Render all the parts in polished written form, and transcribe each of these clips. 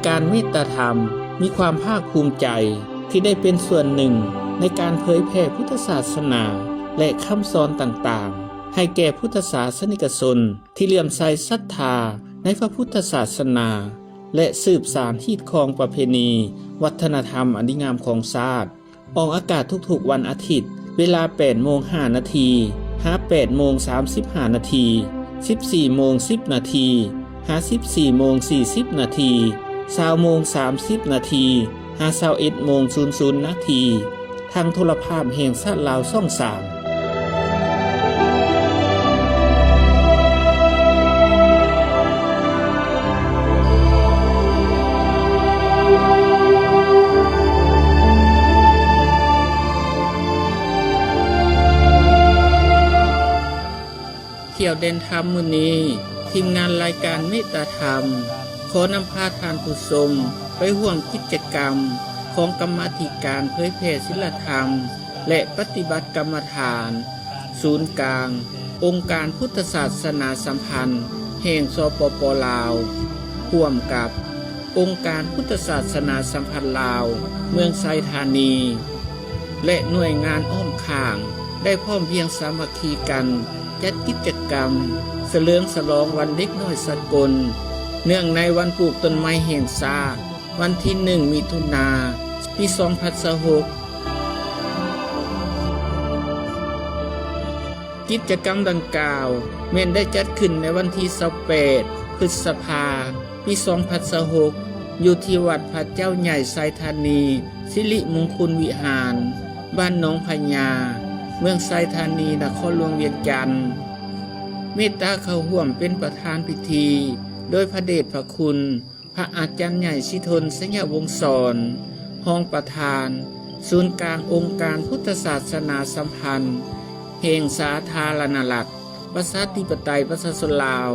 การเมตตาธรรมมีความภาคภูมิใจที่ได้เป็นส่วนหนึ่งในการเผยแผ่พุทธศาสนาและคำสอนต่างๆให้แก่พุทธศาสนิกชนที่เลื่อมใสศรัทธาในพระพุทธศาสนาและสืบสานฮีดครองประเพณีวัฒนธรรมอันดีงามของชาติออกอากาศทุกๆวันอาทิตย์เวลา 8:05 นาทีหา 8:35 นาที14:10 นาทีหา 14:40 นาที20:30 นาทีหา 21:00 นาทีทางโทรภาพแห่งชาติลาวช่อง 3เที่ยวเด่นธรรมมื้อนี้ทีมงานรายการเมตตาธรรมขอนำพาท่านผู้ชมไปร่วมกิจกรรมของกรรมาธิการเผยแผ่ศีลธรรมและปฏิบัติกรรมฐานศูนย์กลางองค์การพุทธศาสนาสัมพันธ์แห่งสปป.ลาวร่วมกับองค์การพุทธศาสนาสัมพันธ์ลาวเมืองไซธานีและหน่วยงานอ้อมข้างได้พร้อมเพรียงสามัคคีกันจัดกิจกรรมเฉลิมฉลองวันเด็กน้อยสากลเนื่องในวันปลูกต้นไม้แห่งชาติวันที่ 1 มิถุนายน ปี 2026กิจกรรมดังกล่าวแม้นได้จัดขึ้นในวันที่ 28 พฤษภาคม ปี 2026อยู่ที่วัดพระเจ้าใหญ่ไซธานีสิริมงคลวิหารบ้านหนองพญาเมืองไซธานีนครหลวงเวียงจันทร์เมตตาเข้าร่วมเป็นประธานพิธีโดยพระเดชพระคุณพระอาจารย์ใหญ่สิทนสัญญาวงศ์สอนรองประธานศูนย์กลางองค์การพุทธศาสนาสัมพันธ์แห่งสาธารณรัฐประชาธิปไตยประชาชนลาว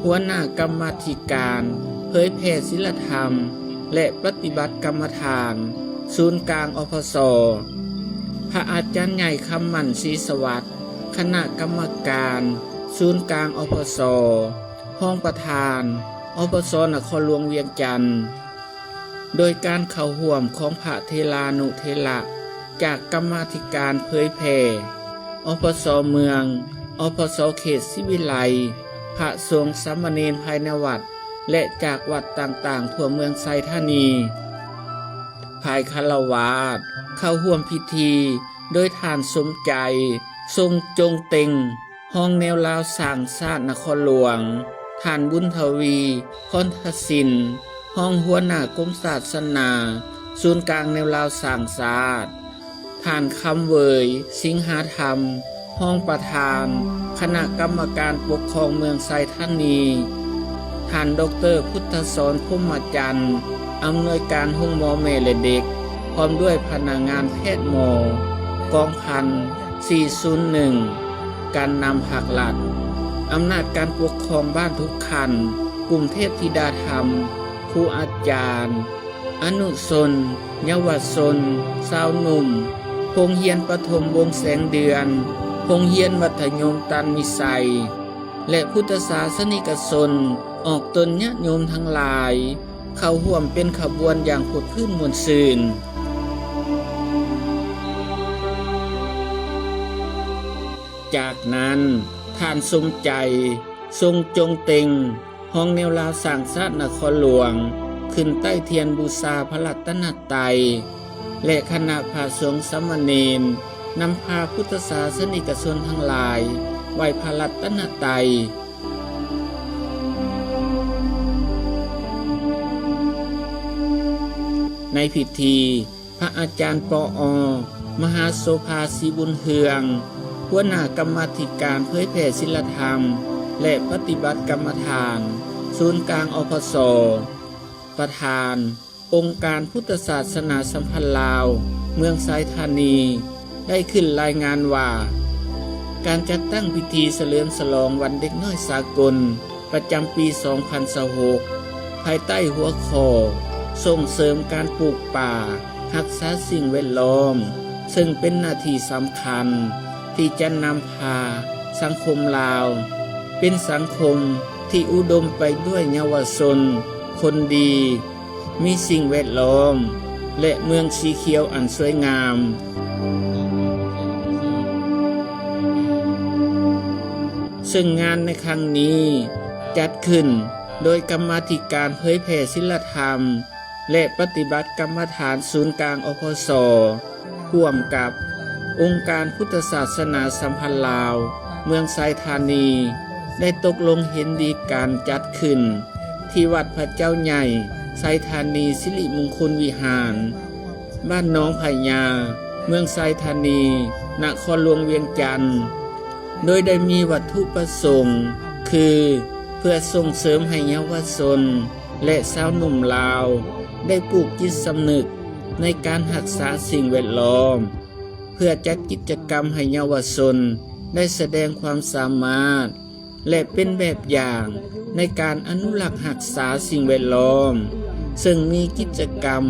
หัวหน้ากรรมาธิการเผยแผ่ศีลธรรมและปฏิบัติกรรมฐานศูนย์กลางอพส.พระอาจารย์ใหญ่คำมั่นศรีสวัสดิ์คณะกรรมการศูนย์กลางอพส.ห้องประธานอพส.นครหลวงเวียงจันทร์โดยการเข้าร่วมของพระเทลานุเทระจากกรรมาธิการเผยแผ่อพส.เมืองอพส.เขตศิวิไลพระสงฆ์สามเณรภายในวัดและจากวัดต่างๆทั่วเมืองไซธานีภายคฤหัสถ์เข้าร่วมพิธีโดยท่านสมใจทรงจงเต็งห้องแนวลาวสร้างชาตินครหลวงท่านบุญทวีพรทศิลป์ห้องหัวหน้ากรมศาสนาศูนย์กลางแนวลาวสร้างชาติท่านคำเวยสิงหาธรรมห้องประธานคณะกรรมการปกครองเมืองไซธานีท่านดร.พุทธสรพรหมจันทร์อำนวยการห้องหมอแม่และเด็กพร้อมด้วยพนักงานแพทย์หมอกองพัน401การนำภาครัฐอำนาจการปกครองบ้านทุกขันกลุ่มเทพธิดาธรรมครูอาจารย์อนุชนเยาวชนสาวหนุ่มโรงเรียนประถมวงแสงเดือนโรงเรียนมัธยมตันมิไซและพุทธศาสนิกชนออกตนญาติโยมทั้งหลายเข้าร่วมเป็นขบวนอย่างผุดพื้นมวลซืนจากนั้นท่านสมใจทรงจงเต็งห้องแนวลาวสร้างชาตินครหลวงขึ้นใต้เทียนบูชาพระรัตนตรัยและคณะพระสงฆ์สามเณรนำพาพุทธศาสนิกชนทั้งหลายไหว้พระรัตนตรัยในพิธีพระอาจารย์ปอ.มหาโสภาศรีบุญเฮืองหัวหน้ากรรมาธิการเผยแผ่ศีลธรรมและปฏิบัติกรรมฐานศูนย์กลางอพส.ประธานองค์การพุทธศาสนาสัมพันธ์ลาวเมืองไซธานีได้ขึ้นรายงานว่าการจัดตั้งพิธีเฉลิมฉลองวันเด็กน้อยสากลประจำปี 2026ภายใต้หัวข้อส่งเสริมการปลูกป่ารักษาสิ่งแวดล้อมซึ่งเป็นหน้าที่สำคัญที่จะนำพาสังคมลาวเป็นสังคมที่อุดมไปด้วยเยาวชนคนดี มีสิ่งแวดล้อมและเมืองสีเขียวอันสวยงามซึ่งงานในครั้งนี้จัดขึ้นโดยกรรมาธิการเผยแผ่ศีลธรรมและปฏิบัติกรรมฐานศูนย์กลางอพส.ร่วมกับองค์การพุทธศาสนาสัมพันธ์ลาวเมืองไซธานีได้ตกลงเห็นดีการจัดขึ้นที่วัดพระเจ้าใหญ่ไซธานีสิริมงคลวิหารบ้านน้องพญาเมืองไซธานีนครหลวงเวียงจันทน์โดยได้มีวัตถุประสงค์คือเพื่อส่งเสริมให้เยาวชนและสาวหนุ่มลาวได้ปลูกจิตสำนึกในการรักษาสิ่งแวดล้อมเพื่อจัดกิจกรรมให้เยาวชนได้แสดงความสามารถและเป็นแบบอย่างในการอนุรักษ์รักษาสิ่งแวดล้อมซึ่งมีกิจกรรม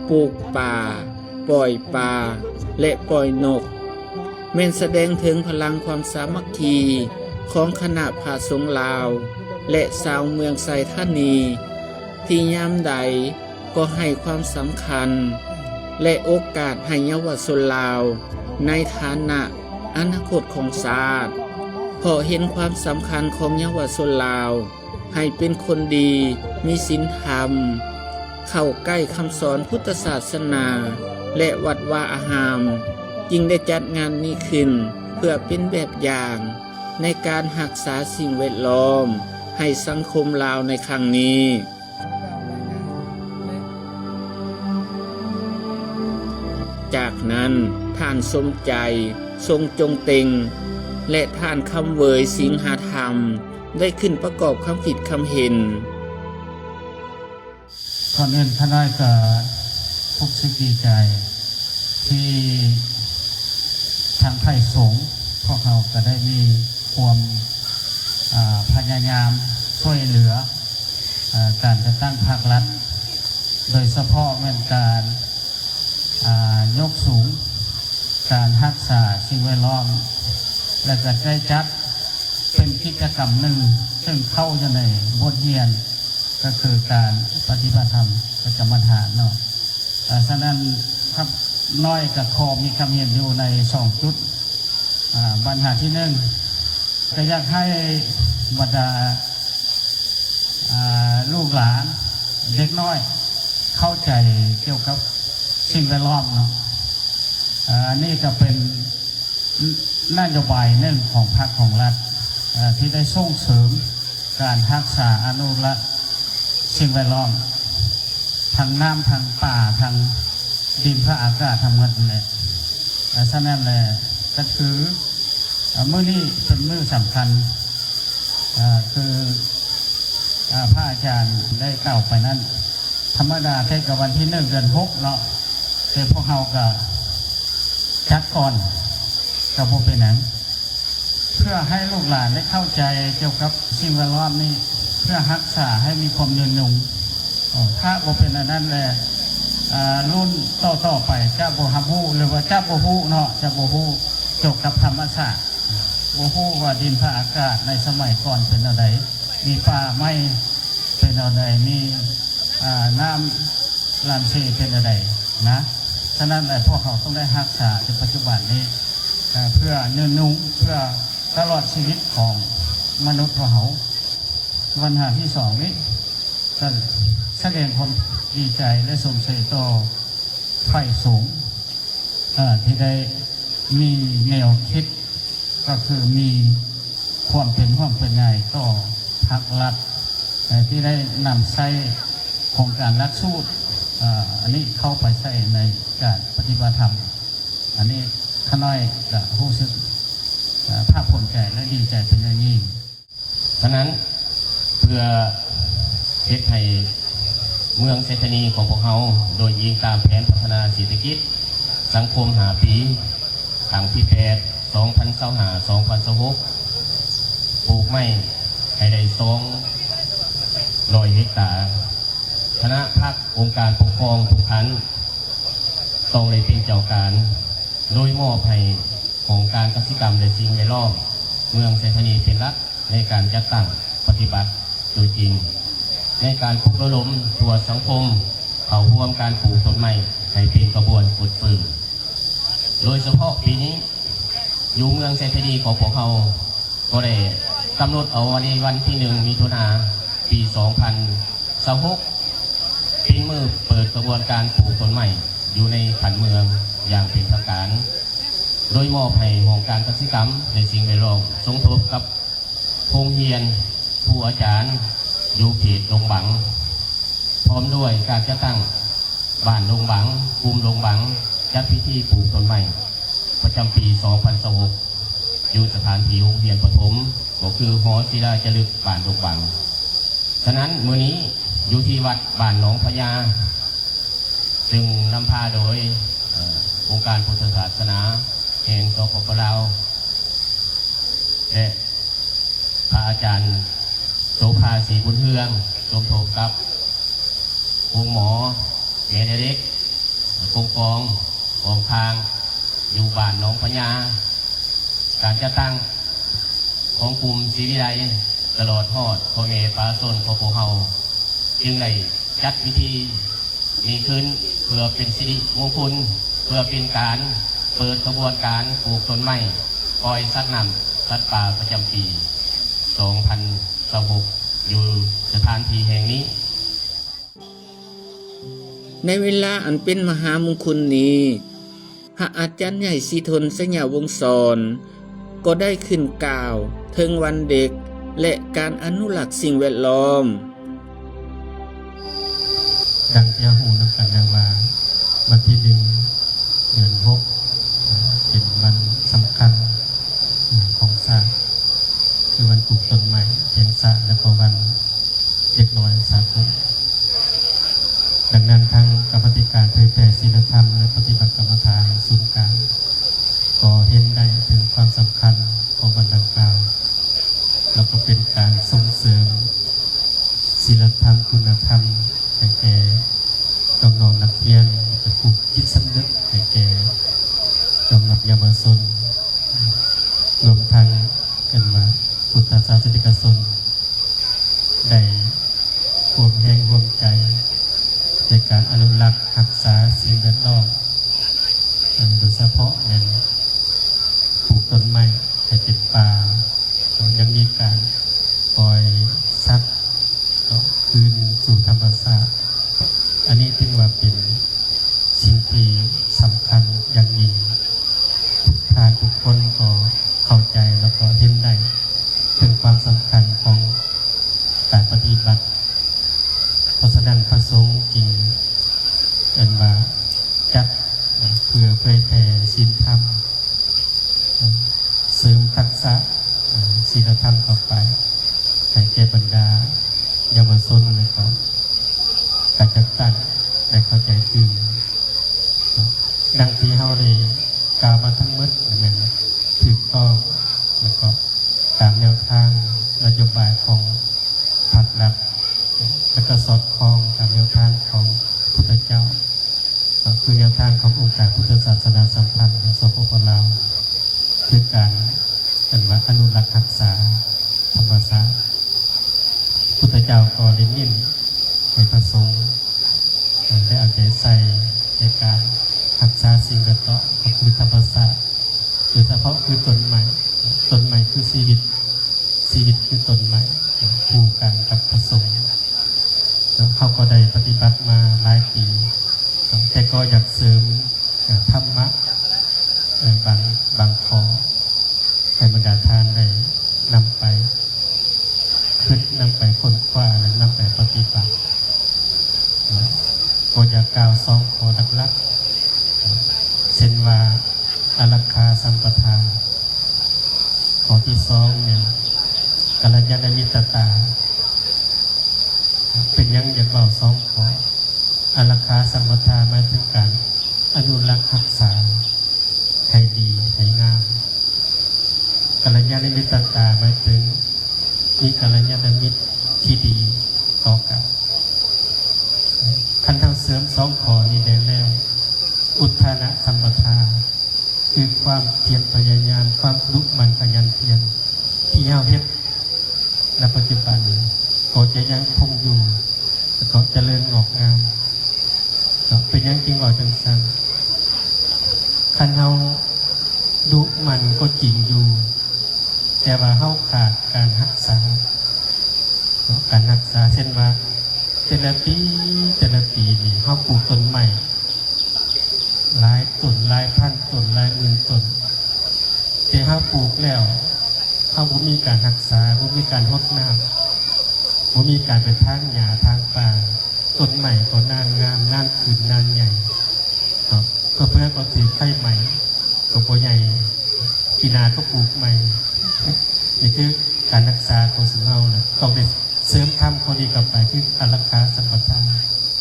ปลูกป่าปล่อยปลาและปล่อยนกแม้นแสดงถึงพลังความสามัคคีของคณะพระสงฆ์ลาวและชาวเมืองไซธานีที่ยามใดก็ให้ความสำคัญและโอกาสให้เยาวชนลาวในฐานะอนาคตของชาติเพราะเห็นความสำคัญของเยาวชนลาวให้เป็นคนดีมีศีลธรรมเข้าใกล้คำสอนพุทธศาสนาและวัดวาอารามจึงได้จัดงานนี้ขึ้นเพื่อเป็นแบบอย่างในการรักษาสิ่งแวดล้อมให้สังคมลาวในครั้งนี้จากนั้นท่านสมใจทรงจงเต็งและท่านคำเวยสิงหาธรรมได้ขึ้นประกอบคำผิดคำเห็นก่อนอื่นท่านได้ก็ทุกสิ่งดีใจที่ทางไทยสงฆ์พวกเราก็ได้มีความพยายามช่วยเหลือการจะตั้งภาครัฐโดยเฉพาะเป็นการยกสูงการรักษาสิ่งแวดล้อมและก็ได้จัดเป็นกิจกรรมหนึ่งซึ่งเข้าอยู่ในบทเรียนก็คือการปฏิบัติธรรมกรรมฐานเนาะฉะนั้นครับน้อยกับคอมีคำเห็นอยู่ใน2 จุดปัญหาที่1ก็อยากให้บรรดาลูกหลานเด็กน้อยเข้าใจเกี่ยวกับสิ่งแวดล้อมเนาะนี่ก็เป็นนโยบายหนึ่งของพรรคของรัฐที่ได้ส่งเสริมการรักษาอนุรักษ์สิ่งแวดล้อมทางน้ำทางป่าทางดินพระอากาศทำเงินเลยฉะนั้นแหละก็คือมื้อนี้เป็นมื้อสำคัญคือพระอาจารย์ได้กล่าวไปนั้นธรรมดาแค่กับวันที่1 เดือน 6เนาะแต่พวกเราก็จัดก่อนกับพวกเป็นนั้นเพื่อให้ลูกหลานได้เข้าใจเกี่ยวกับสิ่งแวดล้อมนี้เพื่อรักษาให้มีความยืนยงถ้าพวกเป็นนั้นแหละรุ่นต่อไปจะบ่ฮับฮู้หรือว่าจะบ่ฮู้เนาะจะบ่ฮู้เกี่ยวกับธรรมชาติบ่ฮู้ว่าดินพระอากาศในสมัยก่อนเป็นอะไรมีป่าไม้เป็นอะไรมีน้ำลำชีเป็นอะไรนะฉะนั้นแหละพวกเขาต้องได้รักษาในปัจจุบันนี้เพื่อเนื้อนุ่งเพื่อตลอดชีวิตของมนุษย์พวกเขาปัญหาที่2นี้ก็แสดงความดีใจและสมเสด็จต่อไฟสูงที่ได้มีแนวคิดก็คือมีความเป็นไงต่อพรรครัฐที่ได้นำใช้โครงการรักสูตรอันนี้เข้าไปใช้ในการปฏิบัติธรรมอันนี้ข้าน้อยจะรู้สึกภาคภูมิใจและดีใจเป็นอย่างยิ่งฉะนั้นเพื่อเฮ็ดให้เมืองไซธานีของพวกเราโดยยิงตามแผนพัฒนาเศรษฐกิจสังคม5 ปีทางพิแพทย์2025-2026ปลูกไม้ให้ได้200 เฮกตาร์คณะพรรคองค์การปกครองทุกท่านต้องได้เป็นเจ้าการโดยมอบให้ของการกสิกรรมและสิ่งแวดล้อมเมืองไซธานีเป็นหลักในการจัดตั้งปฏิบัติโดยจริงในการปลุกระดมตัวสังคม เขาร่วมการปลูกต้นไม้ให้เป็นกระบวนการฝึกโดยเฉพาะปีนี้อยู่เมืองเซนทรีของพวกเขาก็ได้กำหนดเอาในวันที่1 มิถุนายน ปี 2026เป็นมือเปิดกระบวนการปลูกต้นไม้อยู่ในผันเมืองอย่างเป็นทางการโดยมอบให้โครงการกสิกรรมในสิ่งแวดล้อมสมทบกับโรงเรียนผู้อาจารย์อยู่เขตดงบังพร้อมด้วยการจัดตั้งบ้านดงบังกลุ่มดงบังจัดพิธีปลูกต้นไม้ประจำปี 2026อยู่สถานที่โรงเรียนประถมก็คือหอศิลาจารึกบ้านดงบังฉะนั้นมื้อนี้อยู่ที่วัดบ้านหนองพญาซึ่งนำพาโดยองค์การพุทธศาสนาแห่งสปป.ลาวและพระอาจารย์โสภาศรีบุญเฮืองสมทบกับองค์หมอแม่เด็กกองกองทางอยู่บ้านหนองพญาการจัดตั้งของกลุ่มศรีวิไลตลอดทอดพ่อแม่ปาส้นพ่อปู่เฮาจึงได้จัดพิธีนี้ขึ้นเพื่อเป็นสิริมงคลเพื่อเป็นการเปิดกระบวนการปลูกต้นไม้ปล่อยสัตว์น้ำสัตว์ป่าประจำปี 2026อยู่สถานที่แห่งนี้ในเวลาอันเป็นมหามงคลนี้พระอาจารย์ใหญ่ศรีทน สยามวงศ์สอนก็ได้ขึ้นกล่าวถึงวันเด็กและการอนุรักษ์สิ่งแวดล้อมดังที่หูนักการว่าวันที่1 เดือน 6เป็นวันสำคัญของศาสตร์คือวันปลูกต้นไม้เพียงศาสตร์และก็วันเด็กน้อยสากลดังนั้นทางกรรมการเผยแผ่ศีลธรรมและปฏิบัติกรรมฐานศูนย์กลางก็เห็นได้ถึงความสำคัญของวันดังกล่าวแล้วก็เป็นการส่งเสริมศีลธรรมคุณธรรมให้แก่น้องๆนักเรียนและปลูกจิตสำนึกให้แก่น้องๆเยาวชนรวมทั้งกันมาพุทธศาสนิกชนได้ร่วมแรงร่วมใจในการอนุรักษ์รักษาสิ่งแวดล้อมโดยเฉพาะในปลูกต้นไม้ให้เป็นป่ายังมีการปล่อยสัตว์คืนสู่ธรรมชาติอันนี้ถือว่าเป็นสิ่งที่สำคัญอย่างยิ่งทุกทางทุกคนก็เข้าใจแล้วก็เห็นได้ถึงความสำคัญของการปฏิบัติเพราะฉะนั้นพระสงฆ์จริงว่าจัดเพื่อเผยแผ่ศีลธรรมเสริมทักษะศีลธรรมต่อไปให้แก่บรรดาเยาวชนและก็การจัดตั้งได้เข้าใจถึงดังที่เฮาได้กล่าวมาทั้งหมดนั้นถูกต้องแล้วก็ตามแนวทางนโยบายของภาครัฐและก็สอดคล้องตามแนวทางของพุทธเจ้าคือแนวทางขององค์การพุทธศาสนาสัมพันธ์ของสปป.ลาวคือการอนุรักษ์รักษาธรรมชาติพุทธเจ้าก็ได้เน้นให้พระสงฆ์ได้เอาใจใส่ในการรักษาสิ่งแวดล้อมก็คือธรรมชาติโดยเฉพาะคือต้นไม้คือชีวิตคือต้นไม้คู่กันกับพระสงฆ์เขาก็ได้ปฏิบัติมาหลายปีแต่ก็อยากเสริมธรรมะบางข้อให้บรรดาท่านได้นำไปคิดนำไปค้นคว้าและนำไปปฏิบัติก็อยากกล่าว2 ข้อหลักๆเช่นว่าอารักขาสัมปทาข้อที่2เนี่ยกัลยาณมิตรตาเป็นยังอยากเบา2 ข้ออารักขาสัมปทาหมายถึงการอนุรักษ์รักษาให้ดีให้งามกัลยาณมิตรตาหมายถึงมีกัลยาณมิตรที่ดีต่อกันคันทั้งเสริม2 ข้อนี้ได้แล้วอุทธานะสัมปทาคือความเพียรพยายามความลุกมันขยันเพียรที่เฮาเฮ็ดในปัจจุบันก็จะยังคงอยู่แล้วก็เจริญงอกงาม เป็นหยังจริงว่าจังซั่นคันเฮาดุมันก็จริงอยู่ แต่ว่าเฮาขาดการรักษาเช่นว่าแต่ละปีนี่เฮาปลูกต้นใหม่หลายต้นหลายพันต้นหลายหมื่นต้นแต่เฮาปลูกแล้วเฮาบ่มีการรักษาบ่มีการรดน้ำบ่มีการไปทางหญ้าทางป่าต้นใหม่ก็นานงามนานขึ้นนานใหญ่ก็เพื่อก็ถือไข่ใหม่ก็บ่ใหญ่ปีหน้าก็ปลูกใหม่นี่คือการรักษาของสุนเฮานะต้องได้เสริมทำข้อดีกลับไปคือการรักษาสัมปทาน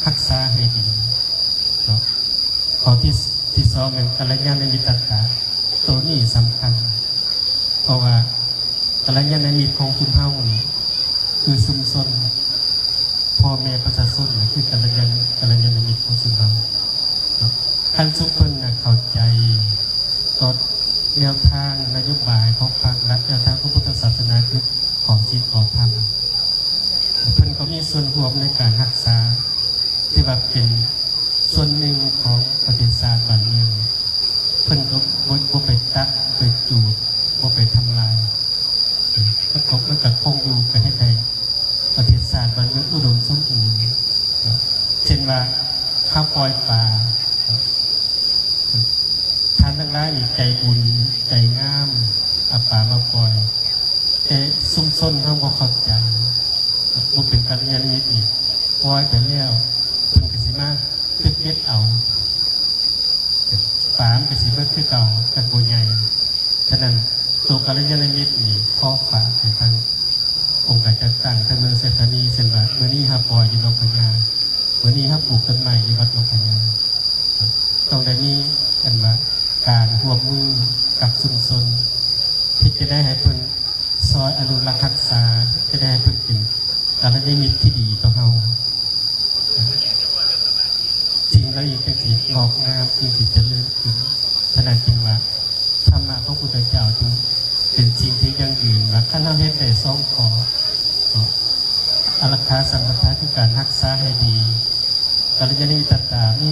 รักษาให้ดีเนาะข้อที่สองเป็นกัลยาณมิตรตัวนี้สำคัญเพราะว่ากัลยาณมิตรของสุนเฮานี่คือชุมชนพ่อแม่ประชาชนนะคือกัลยาณมิตรของสุนเฮาขั้นสุขเพิ่นนะเข้าใจต่อแนวทางนโยบายของภาครัฐแนวทางของพุทธศาสนาคือของศีลของธรรมเพิ่นก็มีส่วนร่วมในการรักษาที่ว่าเป็นส่วนหนึ่งของประเทศชาติบ้านเมืองเพิ่นก็บ่ไปตัดไปจูดบ่ไปทำลายมันก็คงอยู่ประเทศใดประเทศชาติบ้านเมืองอุดมสมบูรณ์เช่นว่าข้าวปล่อยปลาท่านทั้งหลายนี่ใจบุญใจงามเอาป่ามาปล่อยแต่ซุ่มซ่นเขาบ่เข้าใจบ่เป็นกัลยาณมิตรนี่ปล่อยไปแล้วเพิ่นก็สิมาตึกเบ็ดเอาป่ามันก็สิเบิดคือเก่ากันบ่ใหญ่ฉะนั้นตัวกัลยาณมิตรนี่ขอฝากให้ทางองค์การจัดตั้งทางเมืองเศรษฐานีเช่นว่ามื้อนี้เฮาปล่อยอยู่หนองพญามื้อนี้เฮาปลูกต้นไม้อยู่วัดหนองพญาต้องได้มีกันว่าการร่วมมือกับชุมชนที่จะได้ให้เพิ่นซอยอนุรักษ์รักษาจะได้ให้เพิ่นเป็นกัลยาณมิตรที่ดีต่อเฮาจริงแล้วอีกจังสิงอกงามจริงสิเจริญขึ้นฉะนั้นจริงว่าธรรมะของพุทธเจ้าจึงเป็นสิ่งที่ยั่งยืนว่าคันเฮาเฮ็ดได้2ข้ออรักขาสัมปทานคือการรักษาให้ดีกัลยาณมิตรมี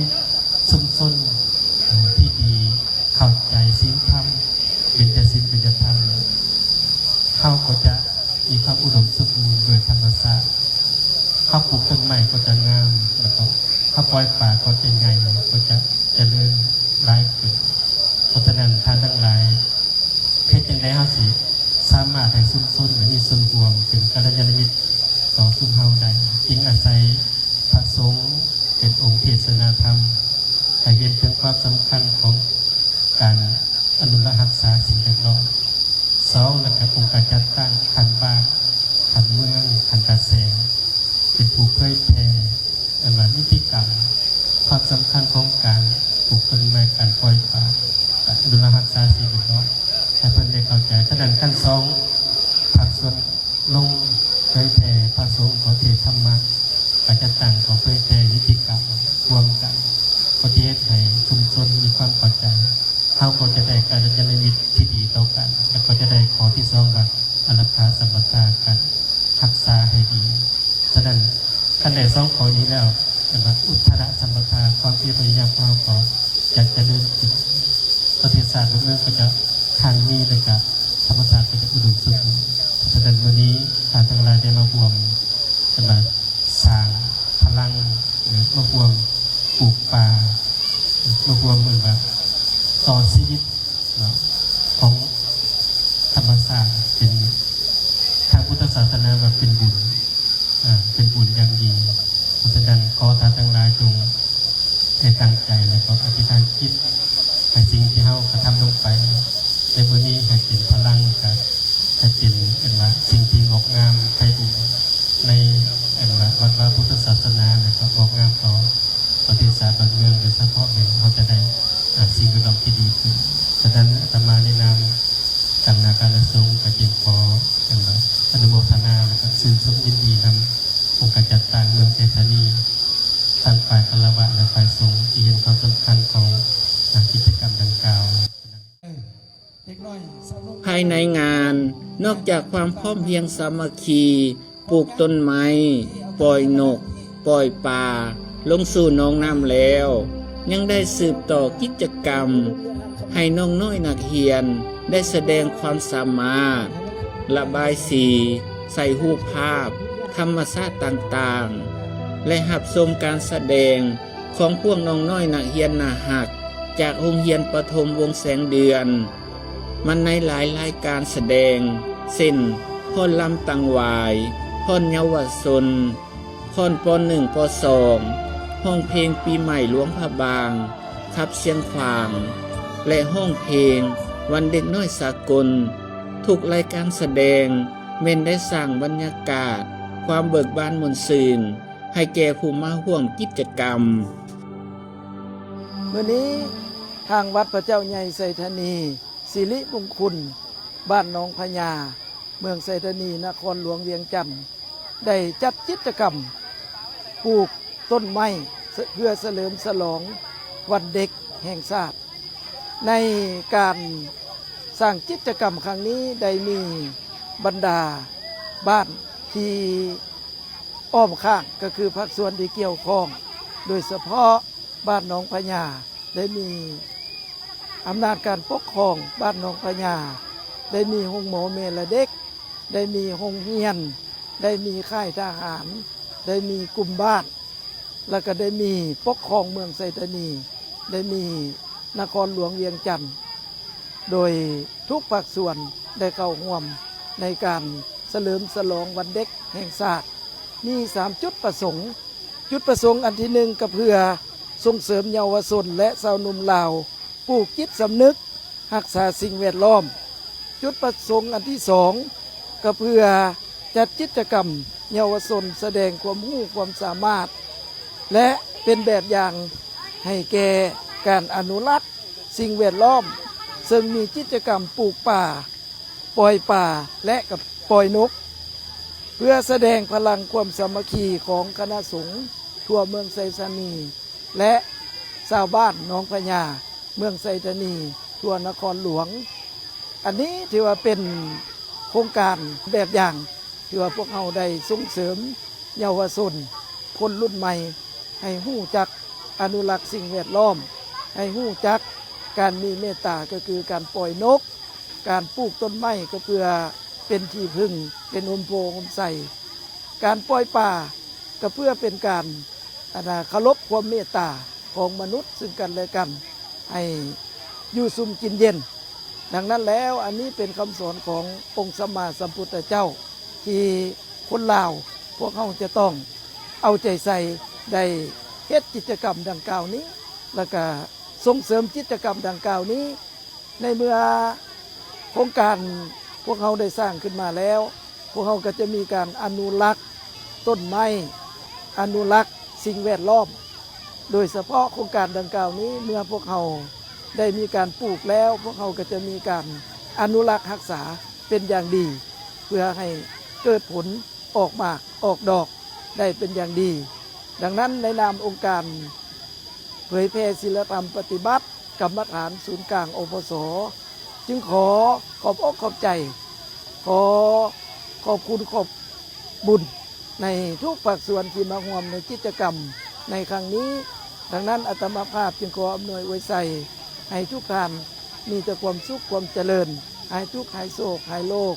ชุมชนที่ดีเข้าใจศีลธรรมเป็นแต่ศีลเป็นธรรมเขาก็จะมีความอุดมสมบูรณ์โดยธรรมชาติเขาปลูกต้นใหม่ก็จะงามแล้วก็เขาปล่อยป่าก็จะใหญ่ก็จะเจริญหลายขึ้นเพราะฉะนั้นท่านทั้งหลายเพื่อจังได๋เฮาสิสามารถให้ชุมชนมีส่วนรวมเป็นกัลยาณมิตรต่อชุมเฮาได้จึงอาศัยพระสงฆ์เป็นองค์เทศนาธรรมให้เห็นถึงความสำคัญของการอนุรักษ์รักษาสิ่งแวดล้อม2แล้วก็องค์การจัดตั้งขันธ์บ้านขันธ์เมืองขันธ์ตาแสงเป็นผู้เผยแผ่นิติกรรมความสำคัญของการปลูกต้นไม้การปล่อยป่าอนุรักษ์รักษาสิ่งแวดล้อมให้เพิ่นได้เข้าใจฉะนั้นขั้น2ภาคส่วนลงเผยแผ่พระสงฆ์ขอเทศธรรมะการจัดตั้งขอเผยแผ่นิติกรรมรวมกันก็ที่ให้ชุมชนมีความเข้าใจเขาก็จะได้กัลยาณมิตรที่ดีต่อกันและก็จะได้ขอที่2ว่าอรักขาสัมปทานกันรักษาให้ดีฉะนั้นขั้นใด2ข้อนี้แล้วว่าอุทธรสัมปทานความเพียรพยายามของเราก็จะเดินขึ้นประเทศชาติเมืองก็จะทางนี้และก็ธรรมชาติก็จะอุดมสมบูรณ์ฉะนั้นวันนี้ท่านทั้งหลายได้มาร่วมกันมาสร้างพลังมาร่วมปลูกป่ามารวมเหมือนแบบต่อชีวิตของธรรมศาสตร์เป็นทางพุทธศาสนาแบบเป็นบุญอย่างยิ่งเพราะฉะนั้นขอท่านทั้งหลายจงได้ตั้งใจและก็อธิษฐานจิตให้สิ่งที่เรากระทำลงไปในวันนี้ให้เป็นพลังกับให้เป็นว่าสิ่งที่งอกงามไพบูลย์ในวัดพุทธศาสนาและก็งอกงามต่อประเทศชาติบ้านเมืองโดยเฉพาะเขาจะได้สิ่งแวดล้อมที่ดีขึ้นฉะนั้นอาตมาในนามคณะการสงฆ์จึงขออนุโมทนาและก็ชื่นชมยินดีนำองค์การจัดตั้งเมืองเศรษฐานีทั้งฝ่ายคารวะและฝ่ายสงฆ์ที่เห็นความสำคัญของกิจกรรมดังกล่าว ภายในงานนอกจากความพร้อมเพรียงสามัคคีปลูกต้นไม้ปล่อยนกปล่อยปลา ลงสู่น้องน้ำแล้ว ยังได้สืบต่อกิจกรรม ให้น้องน้อยนักเรียนได้แสดงความสามารถ ระบายสีใส่รูปภาพ ธรรมชาติต่างๆ และหับชมการแสดงของพวกน้องน้อยนักเรียนน่าหัก จากโรงเรียนประถมวงแสงเดือน มันในหลายรายการแสดงเช่นพ้อนลำตังหวายพ้อนเยาวชนพ้อนป.1 ป.2 ห้องเพลงปีใหม่หลวงพระบางขับเชียงขวางและห้องเพลงวันเด็กน้อยสากลทุกรายการแสดงเม่นได้สร้างบรรยากาศความเบิกบานมนต์ซื่นให้แก่ผู้มาร่วมกิจกรรม มื้อนี้ทางวัดพระเจ้าใหญ่ไสธานีสิริมงคลบ้านหนองพญาเมืองไสธานีนครหลวงเวียงจันทน์ได้จัดกิจกรรมปลูกต้นไม้เพื่อเฉลิมฉลองวันเด็กแห่งชาติในการสร้างกิจกรรมครั้งนี้ได้มีบรรดาบ้านที่อ้อมข้างก็คือภาคส่วนที่เกี่ยวข้องโดยเฉพาะบ้านหนองพญาได้มีอำนาจการปกครองบ้านหนองพญาได้มีโรงหมอแม่และเด็กได้มีโรงเรียนได้มีค่ายทหารได้มีกลุ่มบ้านแล้วก็ได้มีปกครองเมืองไสธานีได้มีนครหลวงเวียงจันทน์โดยทุกภาคส่วนได้เข้าร่วมในการเฉลิมฉลองวันเด็กแห่งชาติมี3จุดประสงค์จุดประสงค์อันที่1ก็เพื่อส่งเสริมเยาวชนและชาวหนุ่มลาวปลูกจิตสำนึกรักษาสิ่งแวดล้อมจุดประสงค์อันที่2ก็เพื่อจัดกิจกรรมเยาวชนแสดงความรู้ความสามารถและเป็นแบบอย่างให้แก่การอนุรักษ์สิ่งแวดล้อมซึ่งมีกิจกรรมปลูกป่าปล่อยป่าและกับปล่อยนกเพื่อแสดงพลังความสามัคคีของคณะสงฆ์ทั่วเมืองไสธานีและชาวบ้านหนองพญาเมืองไสธานีทั่วนครหลวงอันนี้ถือว่าเป็นโครงการแบบอย่างที่ว่าพวกเราได้ส่งเสริมเยาวชนคนรุ่นใหม่ให้ฮู้จักอนุรักษ์สิ่งแวดล้อมให้ฮู้จักการมีเมตตาก็คือการปล่อยนกการปลูกต้นไม้ก็เพื่อเป็นที่พึ่งเป็นโฮมโพโฮมใสการปล่อยป่าก็เพื่อเป็นการเคารพความเมตตาของมนุษย์ซึ่งกันและกันให้อยู่สุมกินเย็นดังนั้นแล้วอันนี้เป็นคำสอนขององค์สัมมาสัมพุทธเจ้าที่คนลาวพวกเขาจะต้องเอาใจใส่ได้เฮ็ดกิจกรรมดังกล่าวนี้แล้วก็ส่งเสริมกิจกรรมดังกล่าวนี้ในเมื่อโครงการพวกเขาได้สร้างขึ้นมาแล้วพวกเขาก็จะมีการอนุรักษ์ต้นไม้อนุรักษ์สิ่งแวดล้อมโดยเฉพาะโครงการดังกล่าวนี้เมื่อพวกเขาได้มีการปลูกแล้วพวกเขาก็จะมีการอนุรักษ์รักษาเป็นอย่างดีเพื่อให้เกิดผลออกมากออกดอกได้เป็นอย่างดีดังนั้นในนามองค์การเผยแพร่ศีลธรรมปฏิบัติกรรมฐานศูนย์กลางอปส.จึงขอบอกขอบใจขอบคุณขอบบุญในทุกภาคส่วนที่มาร่วมในกิจกรรมในครั้งนี้ดังนั้นอาตมาภาพจึงขออำนวยไว้ใส่ให้ทุกท่านมีแต่ความสุขความเจริญหายทุกข์หายโศกหายโรค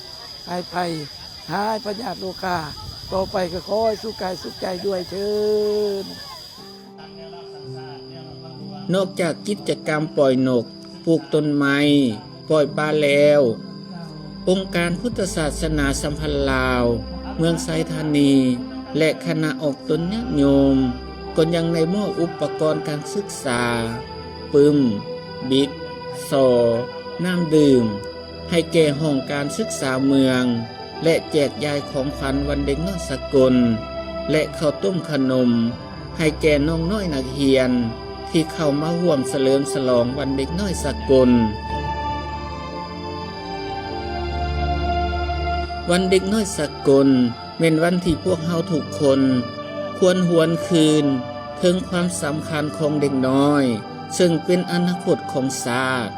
หายภัยหายพยาธิโรคาต่อไปก็ขอให้สุขกายสุขใจด้วยเถิด นอกจากกิจกรรมปล่อยนกปลูกต้นไม้ปล่อยปลาแล้วองค์การพุทธศาสนาสัมพันธ์ลาวเมืองไสธานีและคณะออกตนญาติโยมก็ยังในมอบอุปกรณ์การศึกษาปึ้มบิ๊กซอน้ำดื่มให้แก่ห้องการศึกษาเมืองและแจกยายของขวัญวันเด็กน้อยสกลและข้าวต้มขนมให้แก่น้องน้อยนักเรียนที่เข้ามาร่วมเฉลิมฉลองวันเด็กน้อยสกลวันเด็กน้อยสกลเป็นวันที่พวกเฮาทุกคนควรหวนคืนถึงความสำคัญของเด็กน้อยซึ่งเป็นอนาคตของชาติ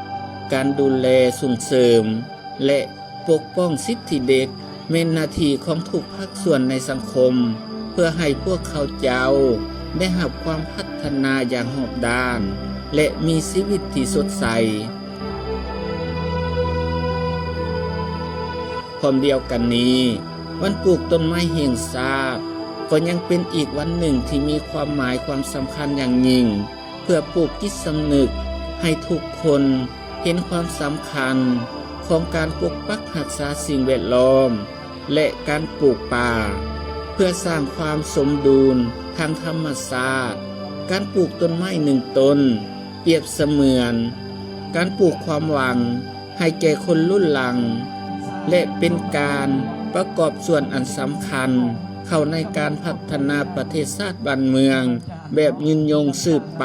การดูแลส่งเสริมและปกป้องสิทธิเด็กเป็นหน้าที่ของทุกภาคส่วนในสังคมเพื่อให้พวกเขาเจ้า ได้รับความพัฒนาอย่างรอบด้าน และมีชีวิตที่สดใสพร้อมเดียวกันนี้วันปลูกต้นไม้แห่งชาติก็ยังเป็นอีกวันหนึ่งที่มีความหมายความสำคัญอย่างยิ่งเพื่อปลูกจิตสำนึกให้ทุกคนเห็นความสำคัญของการปกปักรักษาสิ่งแวดล้อมและการปลูกป่าเพื่อสร้างความสมดุลทางธรรมชาติการปลูกต้นไม้หนึ่งต้นเปรียบเสมือนการปลูกความหวังให้แก่คนรุ่นหลังและเป็นการประกอบส่วนอันสำคัญเข้าในการพัฒนาประเทศชาติบ้านเมืองแบบยืนยงสืบไป